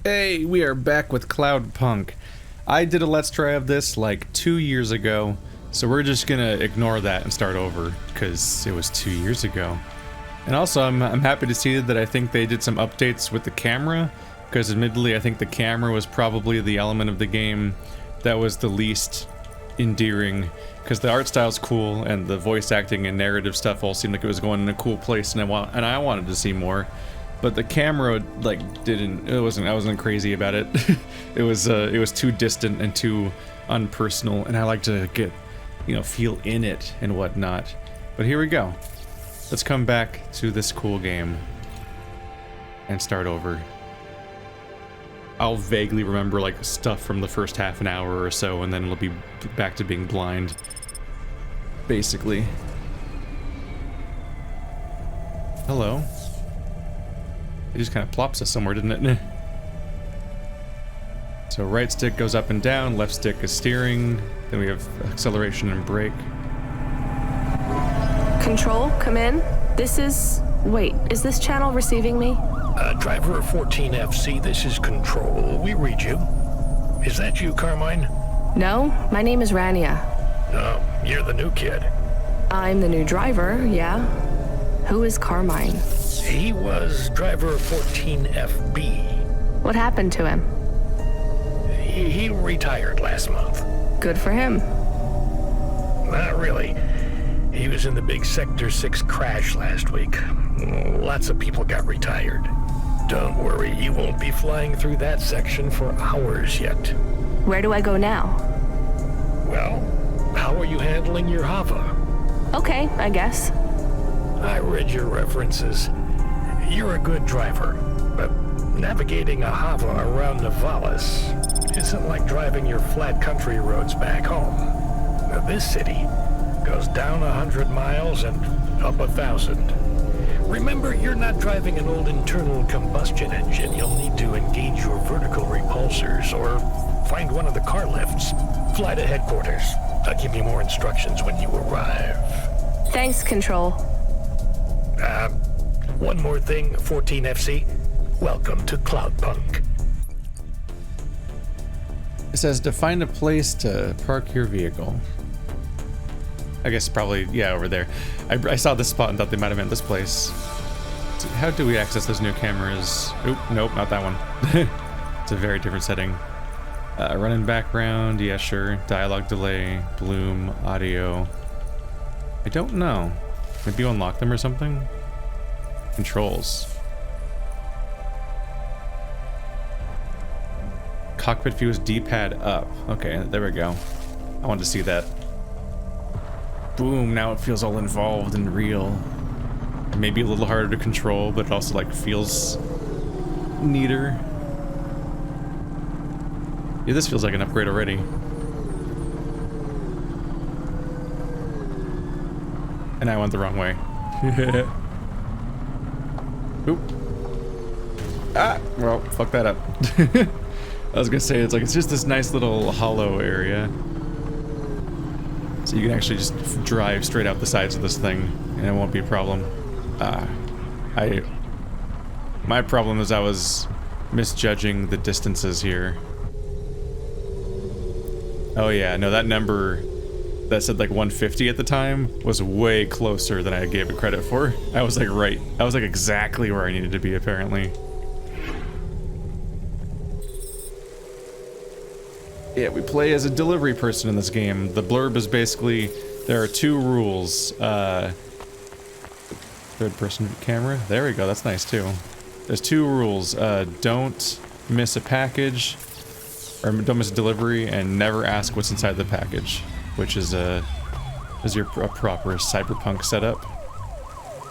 Hey, we are back with Cloudpunk. I did a Let's Try of this like 2 years ago, so we're just gonna ignore that and start over, because it was 2 years ago. And also, I'm happy to see that I think they did some updates with the camera, because admittedly I think the camera was probably the element of the game that was the least endearing, because the art style's cool, and the voice acting and narrative stuff all seemed like it was going in a cool place, and I wanted to see more. But the camera, like, I wasn't crazy about it. It was too distant and too unpersonal, and I like to get, feel in it and whatnot. But here we go. Let's come back to this cool game and start over. I'll vaguely remember, like, stuff from the first half an hour or so, and then it'll be back to being blind. Basically. Hello. It just kind of plops us somewhere, didn't it? So right stick goes up and down, left stick is steering, then we have acceleration and brake. Control, come in. Wait, is this channel receiving me? Driver 14FC, this is Control. We read you. Is that you, Carmine? No, my name is Rania. Oh, you're the new kid. I'm the new driver, yeah. Who is Carmine? He was driver 14FB. What happened to him? He retired last month. Good for him. Not really. He was in the big Sector 6 crash last week. Lots of people got retired. Don't worry, you won't be flying through that section for hours yet. Where do I go now? Well, how are you handling your Hava? Okay, I guess. I read your references. You're a good driver, but navigating a Hava around Nivalis isn't like driving your flat country roads back home. Now, this city goes down 100 miles and up 1,000. Remember, you're not driving an old internal combustion engine. You'll need to engage your vertical repulsors or find one of the car lifts. Fly to headquarters. I'll give you more instructions when you arrive. Thanks, Control. One more thing, 14FC. Welcome to Cloudpunk. It says to find a place to park your vehicle. I guess probably, yeah, over there. I saw this spot and thought they might have meant this place. So how do we access those new cameras? Oop, nope, not that one. It's a very different setting. Running background, yeah, sure. Dialogue delay, bloom, audio. I don't know. Maybe you unlock them or something? Controls. Cockpit view is D-pad up. Okay, there we go. I wanted to see that. Boom, now it feels all involved and real. Maybe a little harder to control, but it also like feels neater. Yeah, this feels like an upgrade already. And I went the wrong way. Oop. Ah, well, fuck that up. I was gonna say, it's just this nice little hollow area. So you can actually just drive straight out the sides of this thing, and it won't be a problem. My problem is I was misjudging the distances here. Oh yeah, no, that number that said like 150 at the time was way closer than I gave it credit for. I was like right. I was like exactly where I needed to be, apparently. Yeah, we play as a delivery person in this game. The blurb is basically, there are 2 rules. Third person camera. There we go, that's nice too. There's 2 rules. Don't miss a package, or don't miss a delivery, and never ask what's inside the package, which is a proper cyberpunk setup.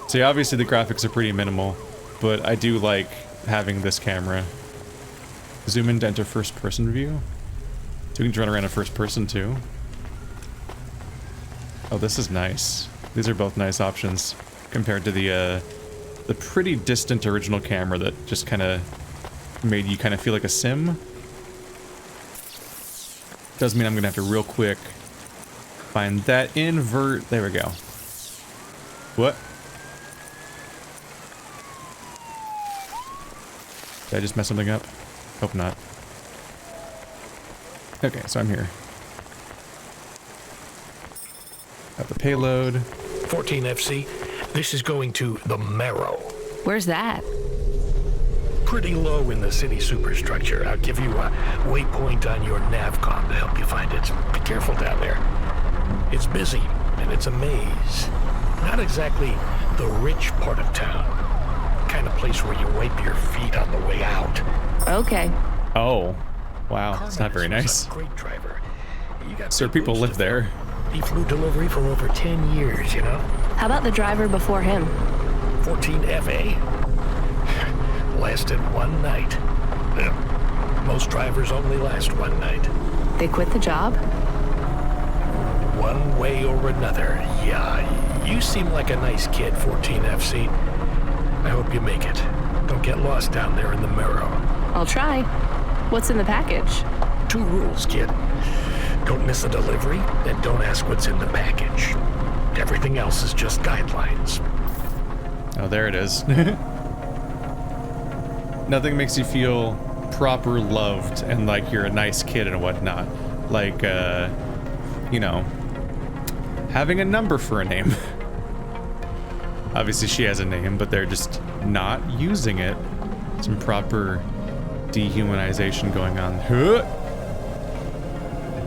So yeah, obviously the graphics are pretty minimal, but I do like having this camera. Zoom in to enter first person view. So we can run around in first person too. Oh, this is nice. These are both nice options compared to the pretty distant original camera that just kind of made you kind of feel like a sim. Does mean I'm gonna have to real quick find that invert. There we go. What? Did I just mess something up? Hope not. Okay, so I'm here. Got the payload. 14 FC, this is going to the Marrow. Where's that? Pretty low in the city superstructure. I'll give you a waypoint on your navcom to help you find it. Be careful down there. It's busy, and it's a maze. Not exactly the rich part of town. Kind of place where you wipe your feet on the way out. Okay. Oh, wow, it's not very nice. Great driver. So people live there. He flew delivery for over 10 years, you know? How about the driver before him? 14 FA? Lasted one night. Most drivers only last one night. They quit the job? One way or another. Yeah, you seem like a nice kid, 14 FC. I hope you make it. Don't get lost down there in the Marrow. I'll try. What's in the package? 2 rules, kid. Don't miss a delivery, and don't ask what's in the package. Everything else is just guidelines. Oh, there it is. Nothing makes you feel proper loved and like you're a nice kid and whatnot. Like, you know, having a number for a name. Obviously she has a name, but they're just not using it. Some proper dehumanization going on.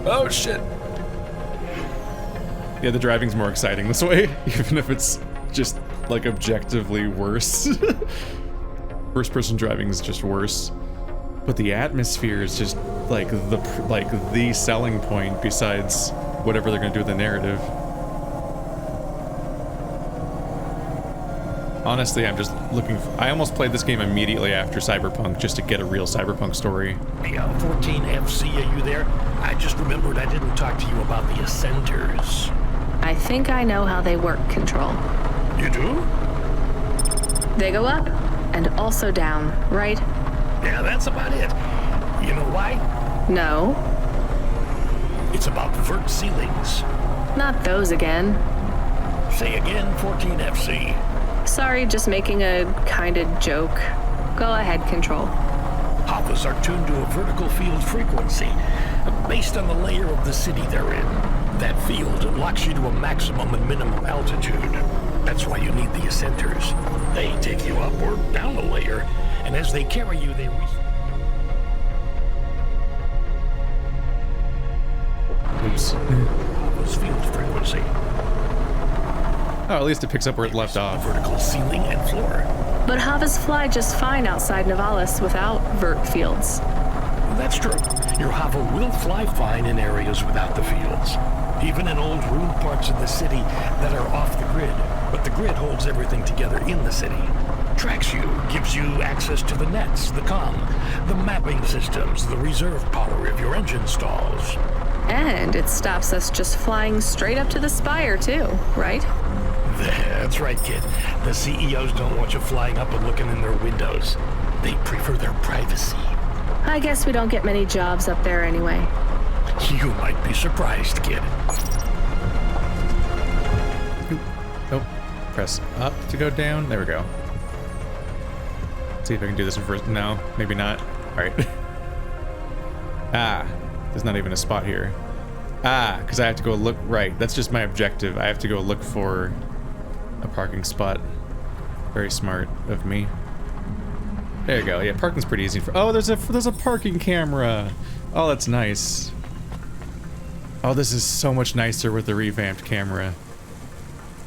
Oh shit. Yeah, the driving's more exciting this way, even if it's just like objectively worse. First person driving is just worse. But the atmosphere is just like the selling point besides whatever they're gonna do with the narrative. Honestly, I'm just looking for, I almost played this game immediately after Cyberpunk just to get a real Cyberpunk story. Hey, 14 FC, are you there? I just remembered I didn't talk to you about the Ascenters. I think I know how they work, Control. You do? They go up and also down, right? Yeah, that's about it. You know why? No. It's about vert ceilings. Not those again. Say again, 14 FC. Sorry, just making a kind of joke. Go ahead, Control. Havas are tuned to a vertical field frequency based on the layer of the city they're in. That field locks you to a maximum and minimum altitude. That's why you need the Ascenters. They take you up or down a layer, and as they carry you, they Oops. Havas field frequency. Oh, at least it picks up where it left off. Vertical ceiling and floor. But Havas fly just fine outside Nivalis without vert fields. That's true. Your Hava will fly fine in areas without the fields. Even in old ruined parts of the city that are off the grid. But the grid holds everything together in the city. Tracks you, gives you access to the nets, the comm, the mapping systems, the reserve power of your engine stalls. And it stops us just flying straight up to the spire too, right? That's right, kid. The CEOs don't want you flying up and looking in their windows. They prefer their privacy. I guess we don't get many jobs up there anyway. You might be surprised, kid. Oh, press up to go down. There we go. Let's see if I can do this in first. No, maybe not. All right. Ah, there's not even a spot here. Ah, because I have to go look right. That's just my objective. I have to go look for a parking spot. Very smart of me. There you go. Yeah, parking's pretty easy. Oh, there's a parking camera. Oh, that's nice. Oh, this is so much nicer with the revamped camera.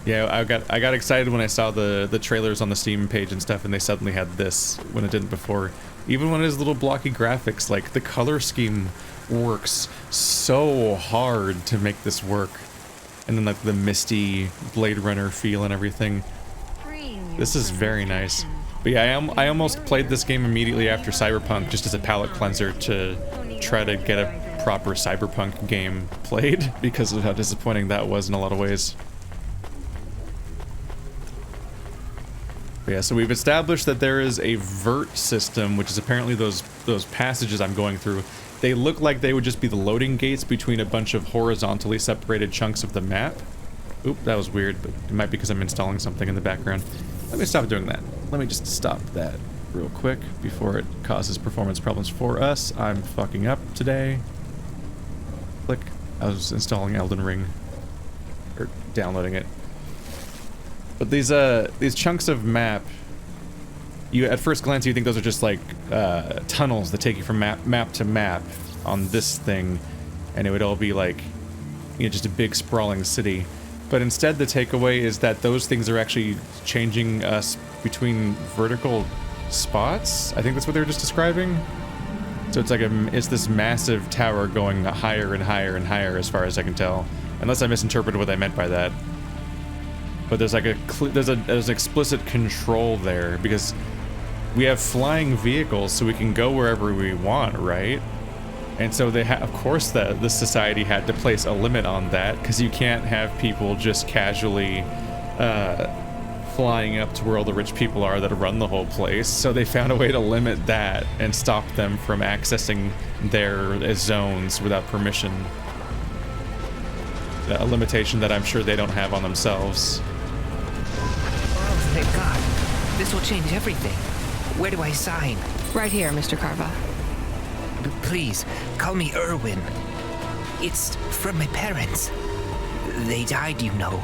Yeah, I got excited when I saw the trailers on the Steam page and stuff, and they suddenly had this when it didn't before. Even when it has little blocky graphics, like the color scheme works so hard to make this work. And then like the misty Blade Runner feel and everything. This is very nice. But yeah, I almost played this game immediately after Cyberpunk just as a palate cleanser to try to get a proper Cyberpunk game played because of how disappointing that was in a lot of ways. But yeah, so we've established that there is a vert system, which is apparently those passages I'm going through. They look like they would just be the loading gates between a bunch of horizontally separated chunks of the map. Oop, that was weird, but it might be because I'm installing something in the background. Let me stop doing that. Let me just stop that. real quick before it causes performance problems for us. I'm fucking up today. Click. I was installing Elden Ring. Or downloading it. But these chunks of map, you at first glance you think those are just like tunnels that take you from map to map on this thing, and it would all be like, you know, just a big sprawling city. But instead the takeaway is that those things are actually changing us between vertical spots. I think that's what they were just describing. So it's like it's this massive tower going higher and higher and higher as far as I can tell. Unless I misinterpreted what they meant by that. But there's like there's an explicit control there because we have flying vehicles, so we can go wherever we want, right? And so they of course the society had to place a limit on that, because you can't have people just casually flying up to where all the rich people are that run the whole place. So they found a way to limit that and stop them from accessing their zones without permission. A limitation that I'm sure they don't have on themselves. Oh, thank God. This will change everything. Where do I sign? Right here, Mr. Carva. Please, call me Erwin. It's from my parents. They died, you know.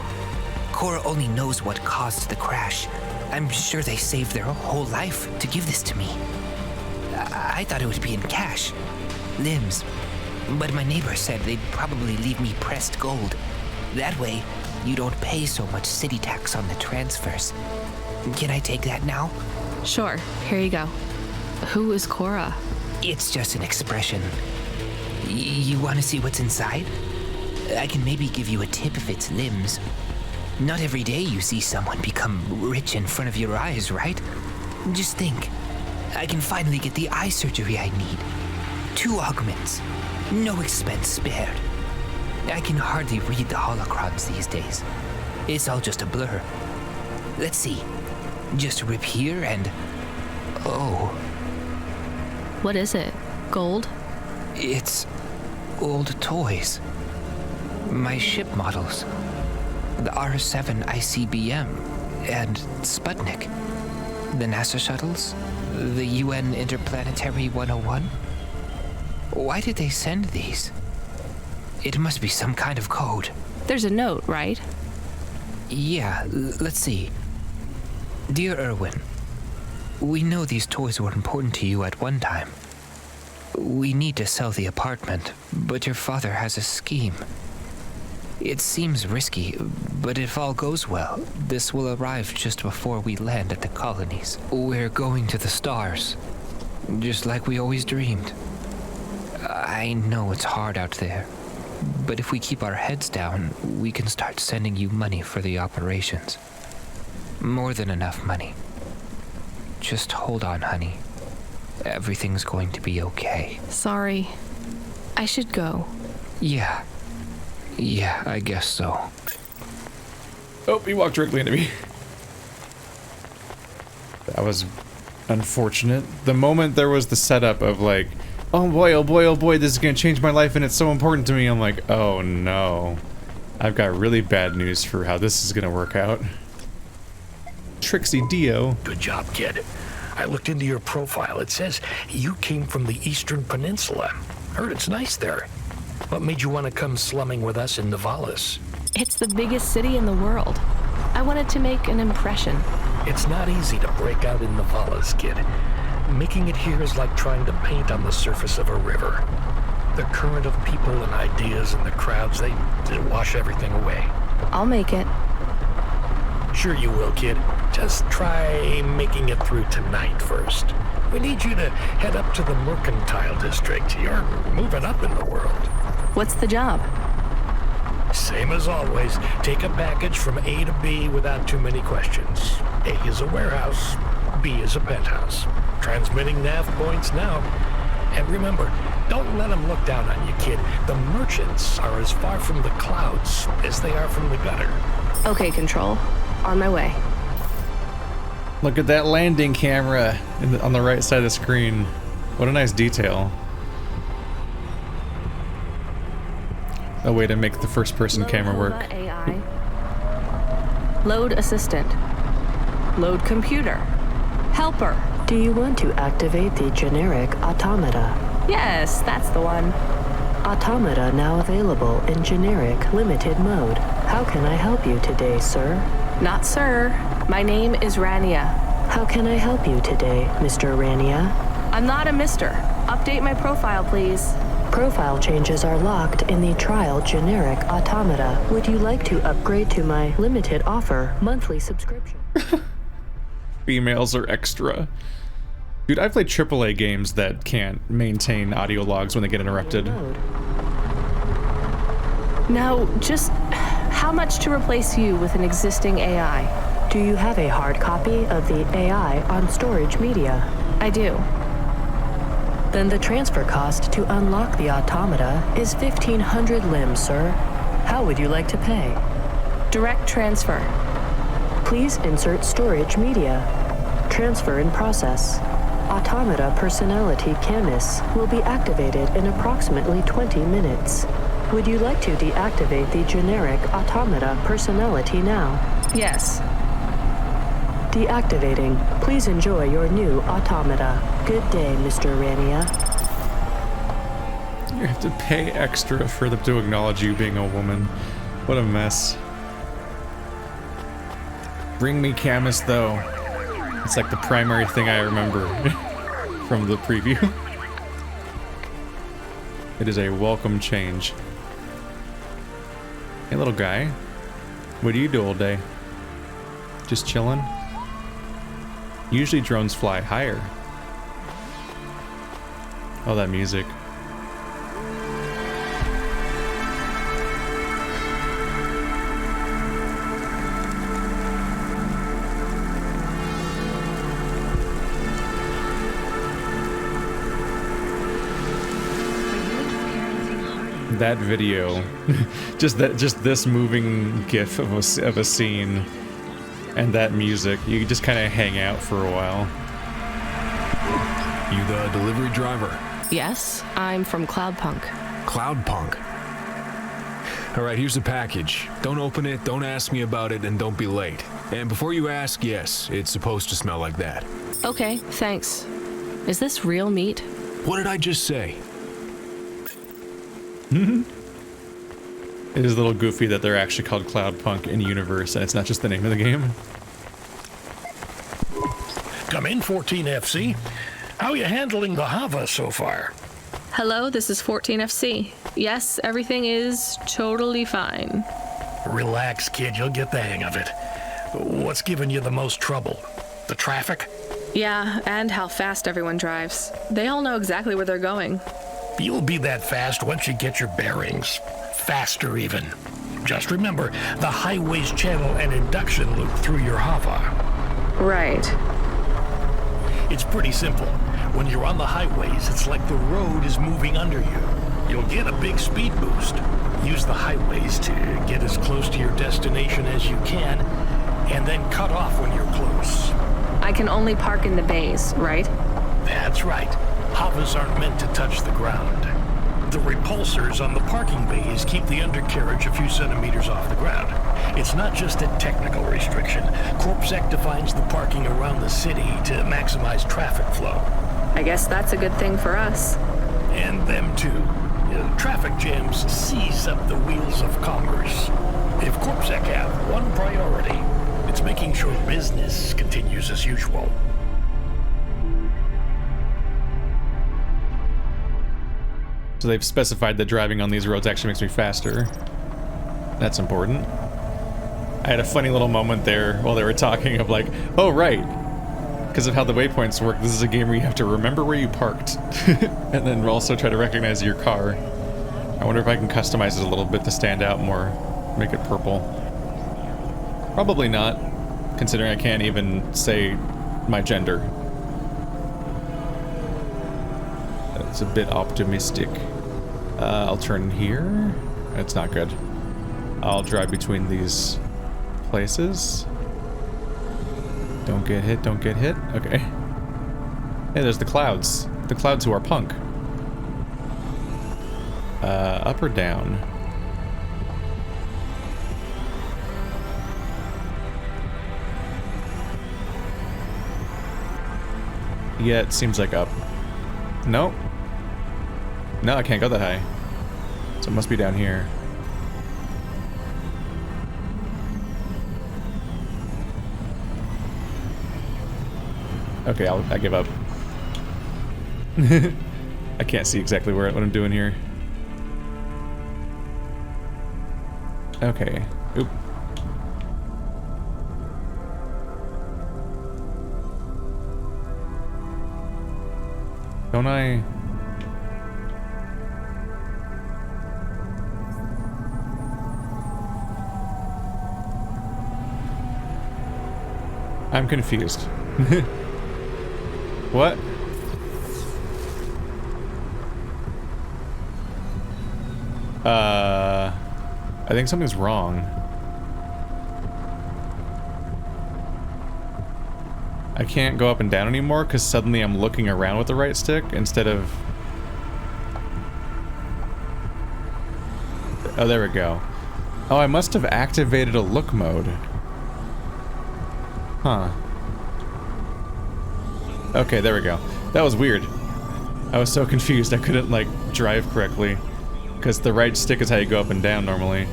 Cora only knows what caused the crash. I'm sure they saved their whole life to give this to me. I thought it would be in cash. Limbs. But my neighbor said they'd probably leave me pressed gold. That way, you don't pay so much city tax on the transfers. Can I take that now? Sure, here you go. Who is Cora? It's just an expression. You want to see what's inside? I can maybe give you a tip if it's limbs. Not every day you see someone become rich in front of your eyes, right? Just think. I can finally get the eye surgery I need. 2 augments. No expense spared. I can hardly read the holocrons these days. It's all just a blur. Let's see. Just rip here and... oh. What is it? Gold? It's old toys. My ship models. The R7 ICBM and Sputnik. The NASA shuttles. The UN Interplanetary 101. Why did they send these? It must be some kind of code. There's a note, right? Yeah, let's see. Dear Erwin, we know these toys were important to you at one time. We need to sell the apartment, but your father has a scheme. It seems risky, but if all goes well, this will arrive just before we land at the colonies. We're going to the stars, just like we always dreamed. I know it's hard out there, but if we keep our heads down, we can start sending you money for the operations. More than enough money. Just hold on, honey. Everything's going to be okay. Sorry. I should go. Yeah, I guess so. Oh, he walked directly into me. That was unfortunate. The moment there was the setup of like, oh boy, this is gonna change my life and it's so important to me, I'm like, oh no. I've got really bad news for how this is gonna work out. Trixie Dio. Good job, kid. I looked into your profile. It says you came from the Eastern Peninsula. Heard it's nice there. What made you want to come slumming with us in Nivalis? It's the biggest city in the world. I wanted to make an impression. It's not easy to break out in Nivalis, kid. Making it here is like trying to paint on the surface of a river. The current of people and ideas and the crowds, they wash everything away. I'll make it. Sure you will, kid. Just try making it through tonight first. We need you to head up to the Mercantile District. You're moving up in the world. What's the job? Same as always. Take a package from A to B without too many questions. A is a warehouse. B is a penthouse. Transmitting nav points now. And remember, don't let them look down on you, kid. The merchants are as far from the clouds as they are from the gutter. Okay, Control. On my way. Look at that landing camera on the right side of the screen. What a nice detail. A way to make the first person camera work. AI. Load assistant. Load computer. Helper. Do you want to activate the generic automata? Yes, that's the one. Automata now available in generic limited mode. How can I help you today, sir? Not sir. My name is Rania. How can I help you today, Mr. Rania? I'm not a mister. Update my profile, please. Profile changes are locked in the trial generic automata. Would you like to upgrade to my limited offer monthly subscription? Females are extra. Dude, I played AAA games that can't maintain audio logs when they get interrupted. Now, just how much to replace you with an existing AI? Do you have a hard copy of the AI on storage media? I do. Then the transfer cost to unlock the automata is 1,500 limbs, sir. How would you like to pay? Direct transfer. Please insert storage media. Transfer in process. Automata personality Camus will be activated in approximately 20 minutes. Would you like to deactivate the generic automata personality now? Yes. Deactivating. Please enjoy your new automata. Good day, Mr. Rania. You have to pay extra for them to acknowledge you being a woman. What a mess. Bring me Camus, though. It's like the primary thing I remember from the preview. It is a welcome change. Hey, little guy. What do you do all day? Just chilling? Usually drones fly higher. Oh, that music. That video, just this moving gif of a scene, and that music, you can just kind of hang out for a while. You the delivery driver? Yes, I'm from Cloudpunk. Cloudpunk. All right, here's the package. Don't open it, don't ask me about it, and don't be late. And before you ask, yes, it's supposed to smell like that. Okay, thanks. Is this real meat? What did I just say? It is a little goofy that they're actually called Cloudpunk in universe, and it's not just the name of the game. Come in, 14FC. How are you handling the Hava so far? Hello, this is 14FC. Yes, everything is totally fine. Relax, kid. You'll get the hang of it. What's giving you the most trouble? The traffic? Yeah, and how fast everyone drives. They all know exactly where they're going. You'll be that fast once you get your bearings. Faster, even. Just remember, the highways channel an induction loop through your Hava. Right. It's pretty simple. When you're on the highways, it's like the road is moving under you. You'll get a big speed boost. Use the highways to get as close to your destination as you can, and then cut off when you're close. I can only park in the bays, right? That's right. Havas aren't meant to touch the ground. The repulsors on the parking bays keep the undercarriage a few centimeters off the ground. It's not just a technical restriction. CorpSec defines the parking around the city to maximize traffic flow. I guess that's a good thing for us. And them too. Traffic jams seize up the wheels of commerce. If CorpSec have one priority, it's making sure business continues as usual. So they've specified that driving on these roads actually makes me faster. That's important. I had a funny little moment there while they were talking of like, oh right, because of how the waypoints work, this is a game where you have to remember where you parked and then also try to recognize your car. I wonder if I can customize it a little bit to stand out more, make it purple. Probably not, considering I can't even say my gender. That's a bit optimistic. I'll turn here. That's not good. I'll drive between these places. Don't get hit, don't get hit. Okay. Hey, there's the clouds. The clouds who are punk. Up or down? Yeah, it seems like up. Nope. No, I can't go that high. So it must be down here. Okay, I give up. I can't see exactly what I'm doing here. Okay. Oop. Don't I? I'm confused. What? I think something's wrong. I can't go up and down anymore because suddenly I'm looking around with the right stick instead of... Oh, there we go. Oh, I must have activated a look mode. Huh. Okay, there we go. That was weird. I was so confused I couldn't, like, drive correctly. Because the right stick is how you go up and down normally.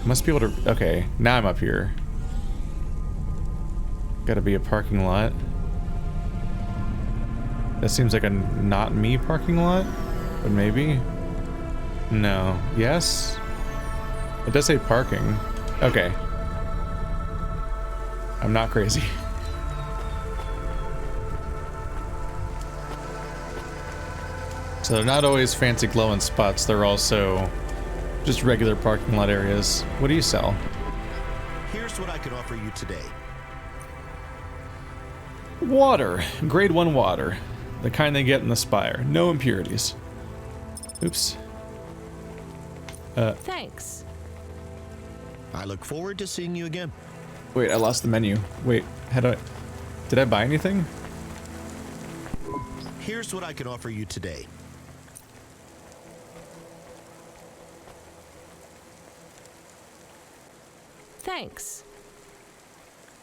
Must be able to... Okay, now I'm up here. Gotta be a parking lot. That seems like a not me parking lot, but maybe? No. Yes? It does say parking. Okay. I'm not crazy. So they're not always fancy glowing spots, they're also just regular parking lot areas. What do you sell? Here's what I can offer you today. Water. Grade 1 water. The kind they get in the Spire. No impurities. Oops. Thanks. I look forward to seeing you again. Wait, I lost the menu. Wait, how do I... Did I buy anything? Here's what I can offer you today. Thanks.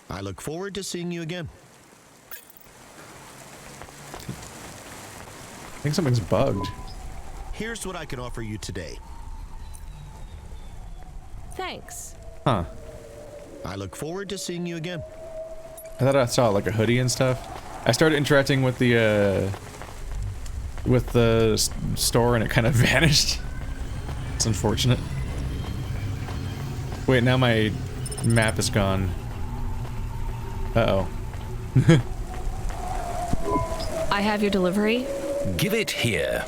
I look forward to seeing you again. I think something's bugged. Here's what I can offer you today. Thanks. Huh. I look forward to seeing you again. I thought I saw like a hoodie and stuff. I started interacting with the store and it kind of vanished. It's unfortunate. Wait, now my map is gone. Uh-oh. I have your delivery. Give it here.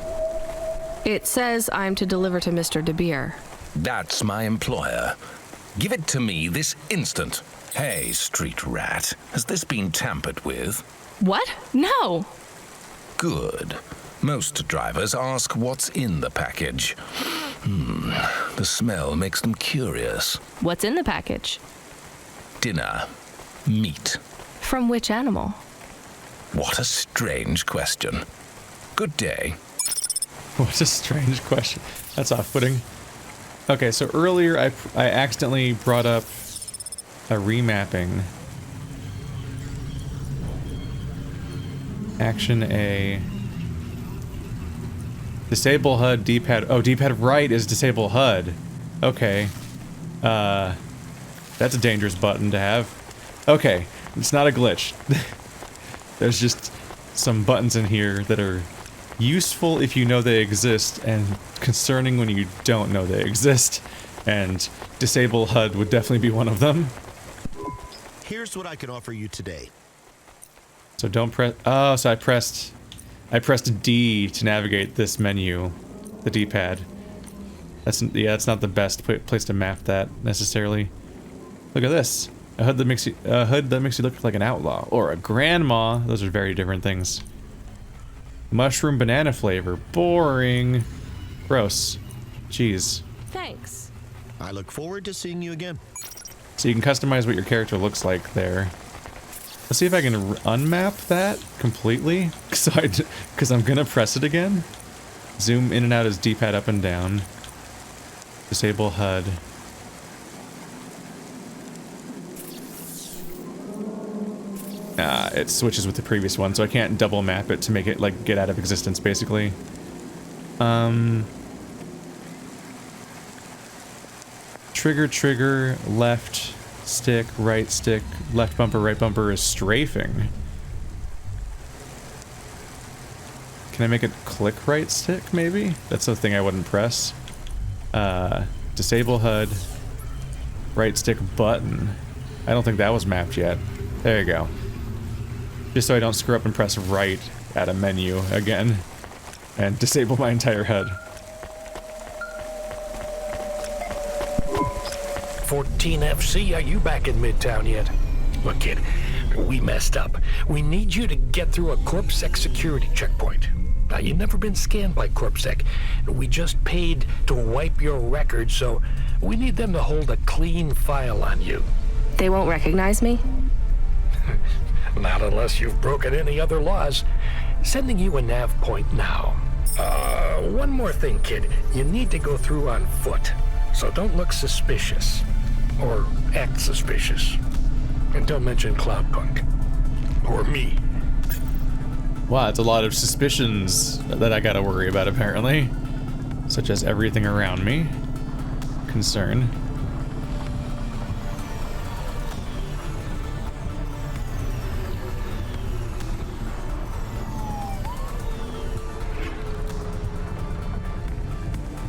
It says I'm to deliver to Mr. De Beer. That's my employer. Give it to me this instant. Hey, street rat, has this been tampered with? What? No. Good. Most drivers ask what's in the package. The smell makes them curious. What's in the package? Dinner. Meat. From which animal? What a strange question. Good day. What a strange question. That's off-putting. Okay, so earlier I accidentally brought up a remapping. Action A. Disable HUD, D-pad. Oh, D-pad right is disable HUD. Okay. That's a dangerous button to have. Okay, it's not a glitch. There's just some buttons in here that are useful if you know they exist, and concerning when you don't know they exist. And disable HUD would definitely be one of them. Here's what I can offer you today. So don't press... Oh, so I pressed D to navigate this menu. The D-pad. Yeah, that's not the best place to map that, necessarily. Look at this. A HUD that makes you look like an outlaw. Or a grandma. Those are very different things. Mushroom banana flavor. Boring. Gross. Jeez. Thanks. I look forward to seeing you again. So you can customize what your character looks like there. Let's see if I can unmap that completely. Because I'm gonna press it again. Zoom in and out as D-pad up and down. Disable HUD. it switches with the previous one, so I can't double map it to make it like get out of existence, basically. Trigger, left stick, left bumper, right bumper is strafing. Can I make it click right stick, maybe? That's the thing I wouldn't press. Disable HUD, right stick button. I don't think that was mapped yet. There you go. Just so I don't screw up and press right at a menu again and disable my entire HUD. 14FC, are you back in Midtown yet? Look, kid, we messed up. We need you to get through a CorpSec security checkpoint. Now, you've never been scanned by CorpSec. We just paid to wipe your record, so we need them to hold a clean file on you. They won't recognize me? Not unless you've broken any other laws. Sending you a nav point now. One more thing, kid. You need to go through on foot, so don't look suspicious. Or act suspicious. And don't mention Cloudpunk. Or me. Wow, it's a lot of suspicions that I gotta worry about, apparently. Such as everything around me. Concern.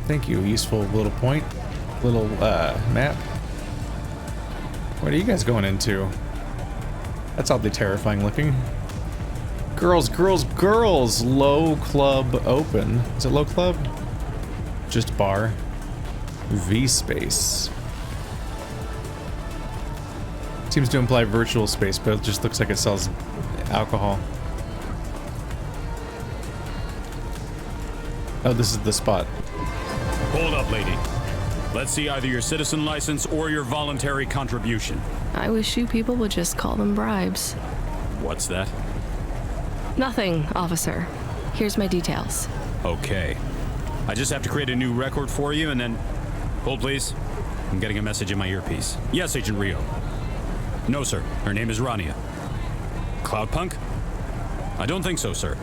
Thank you, useful little point. Little, map. What are you guys going into? That's oddly terrifying looking. Girls! Low club open. Is it low club? Just bar. V space. Seems to imply virtual space, but it just looks like it sells alcohol. Oh, this is the spot. Hold up, lady. Let's see either your citizen license or your voluntary contribution. I wish you people would just call them bribes. What's that? Nothing, officer. Here's my details. Okay. I just have to create a new record for you and then... Hold, please. I'm getting a message in my earpiece. Yes, Agent Rio. No, sir. Her name is Rania. Cloudpunk? I don't think so, sir.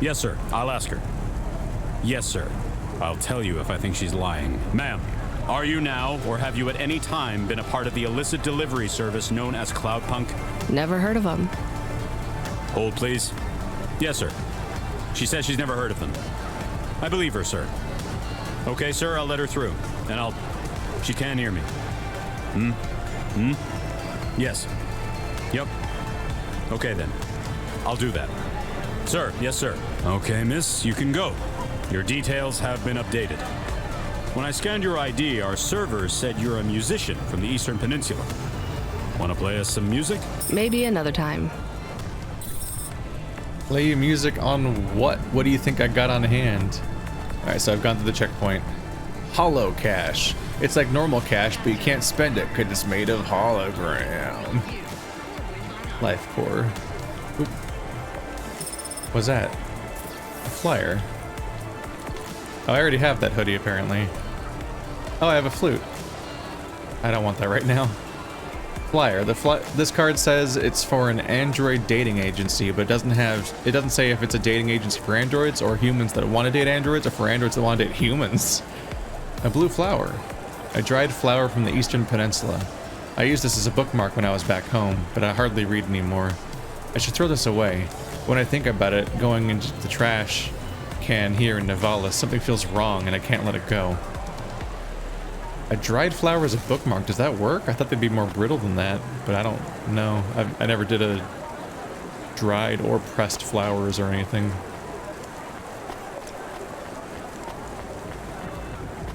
Yes, sir. I'll ask her. Yes, sir. I'll tell you if I think she's lying. Ma'am, are you now, or have you at any time been a part of the illicit delivery service known as Cloudpunk? Never heard of them. Hold, please. Yes, sir. She says she's never heard of them. I believe her, sir. Okay, sir, I'll let her through. And she can hear me. Yes. Yep. Okay, then. I'll do that. Sir, yes, sir. Okay, miss, you can go. Your details have been updated. When I scanned your ID, our servers said you're a musician from the Eastern Peninsula. Want to play us some music? Maybe another time. Play music on what? What do you think I got on hand? Alright, so I've gone to the checkpoint. Hollow cash. It's like normal cash, but you can't spend it because it's made of hologram. Life core. Oop. What's that? A flyer. Oh, I already have that hoodie, apparently. Oh, I have a flute. I don't want that right now. Flyer. This card says it's for an Android dating agency, but it doesn't say if it's a dating agency for androids or humans that want to date androids or for androids that want to date humans. A blue flower. A dried flower from the Eastern Peninsula. I used this as a bookmark when I was back home, but I hardly read anymore. I should throw this away. When I think about it, going into the trash can here in Nivalis, something feels wrong and I can't let it go. A dried flower as a bookmark, does that work? I thought they'd be more brittle than that, but I don't know. I never did a dried or pressed flowers or anything.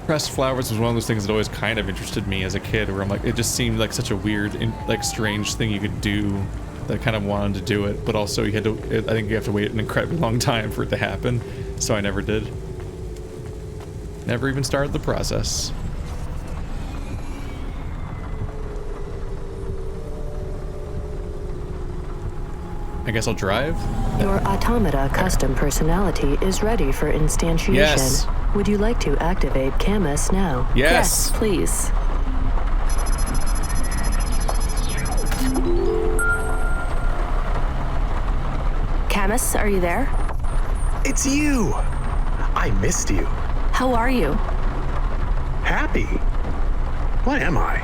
Pressed flowers was one of those things that always kind of interested me as a kid, where I'm like, it just seemed like such a weird, like strange thing you could do. That I kind of wanted to do it, but also you had to, I think you have to wait an incredibly long time for it to happen, so I never did. Never even started the process. I guess I'll drive? Your automata custom personality is ready for instantiation. Yes. Would you like to activate Camus now? Yes. Please. Camus, are you there? It's you! I missed you. How are you? Happy? What am I?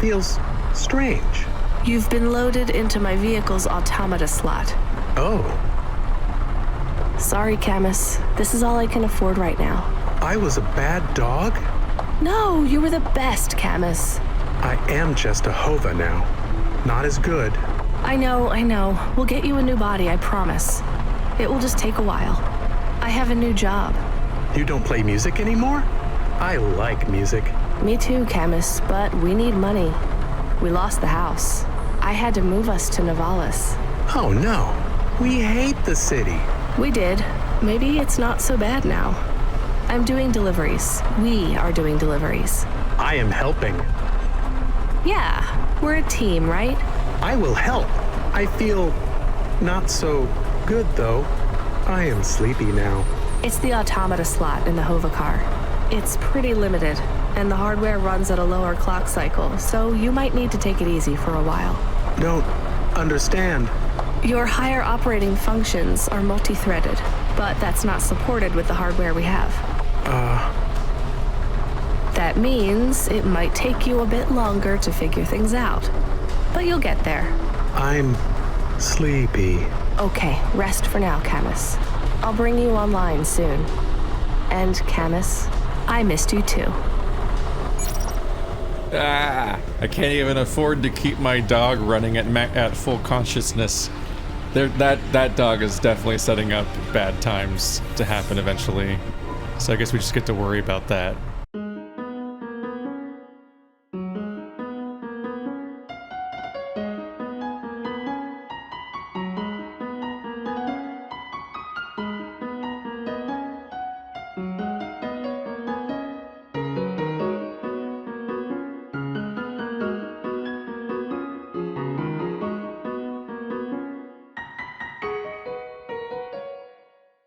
Feels strange. You've been loaded into my vehicle's automata slot. Oh, Sorry, Camus. This is all I can afford right now. I was a bad dog? No, you were the best, Camus. I am just a Hova now. Not as good. I know. We'll get you a new body, I promise. It will just take a while. I have a new job. You don't play music anymore? I like music. Me too, Camus, but we need money. We lost the house. I had to move us to Nivalis. Oh no, we hate the city. We did. Maybe it's not so bad now. I'm doing deliveries. We are doing deliveries. I am helping. Yeah, we're a team, right? I will help. I feel not so good though. I am sleepy now. It's the automata slot in the Hova car. It's pretty limited, and the hardware runs at a lower clock cycle, so you might need to take it easy for a while. Don't understand. Your higher operating functions are multi-threaded, but that's not supported with the hardware we have. That means it might take you a bit longer to figure things out, but you'll get there. I'm sleepy. Okay, rest for now, Camus. I'll bring you online soon. And Camus, I missed you too. I can't even afford to keep my dog running at full consciousness. That dog is definitely setting up bad times to happen eventually. So I guess we just get to worry about that.